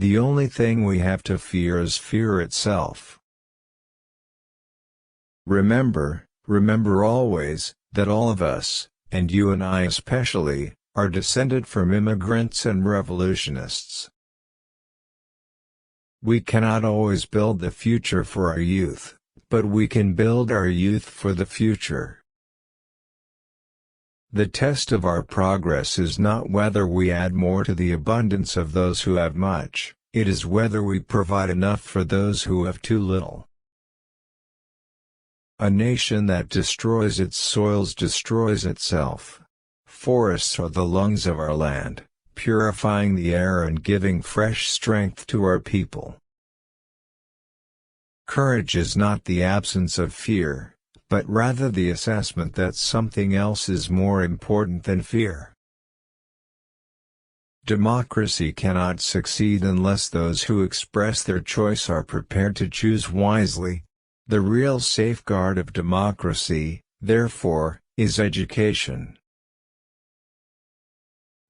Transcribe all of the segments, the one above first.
The only thing we have to fear is fear itself. Remember always, that all of us, and you and I especially, are descended from immigrants and revolutionists. We cannot always build the future for our youth, but we can build our youth for the future. The test of our progress is not whether we add more to the abundance of those who have much, it is whether we provide enough for those who have too little. A nation that destroys its soils destroys itself. Forests are the lungs of our land, purifying the air and giving fresh strength to our people. Courage is not the absence of fear, but rather the assessment that something else is more important than fear. Democracy cannot succeed unless those who express their choice are prepared to choose wisely. The real safeguard of democracy, therefore, is education.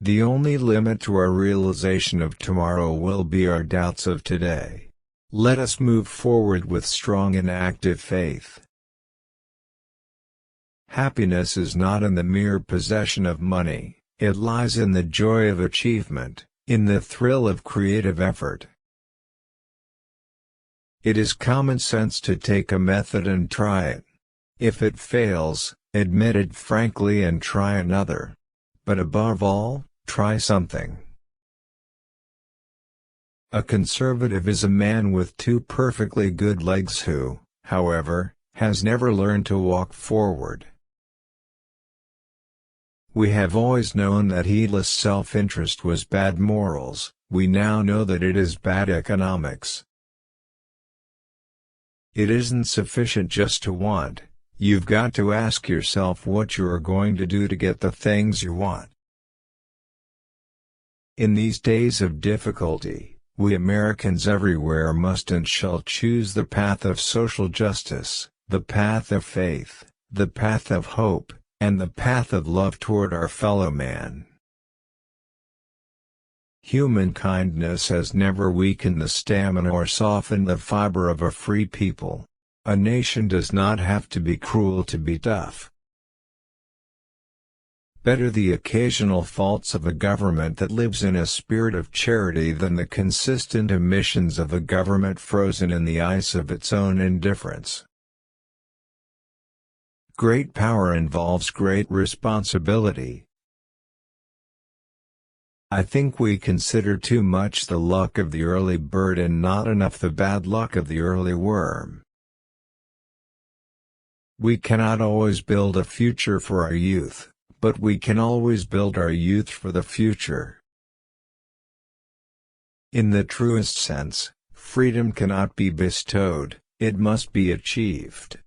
The only limit to our realization of tomorrow will be our doubts of today. Let us move forward with strong and active faith. Happiness is not in the mere possession of money, it lies in the joy of achievement, in the thrill of creative effort. It is common sense to take a method and try it. If it fails, admit it frankly and try another. But above all, try something. A conservative is a man with two perfectly good legs who, however, has never learned to walk forward. We have always known that heedless self-interest was bad morals, we now know that it is bad economics. It isn't sufficient just to want, you've got to ask yourself what you are going to do to get the things you want. In these days of difficulty, we Americans everywhere must and shall choose the path of social justice, the path of faith, the path of hope, and the path of love toward our fellow man. Human kindness has never weakened the stamina or softened the fiber of a free people. A nation does not have to be cruel to be tough. Better the occasional faults of a government that lives in a spirit of charity than the consistent omissions of a government frozen in the ice of its own indifference. Great power involves great responsibility. I think we consider too much the luck of the early bird and not enough the bad luck of the early worm. We cannot always build a future for our youth, but we can always build our youth for the future. In the truest sense, freedom cannot be bestowed, it must be achieved.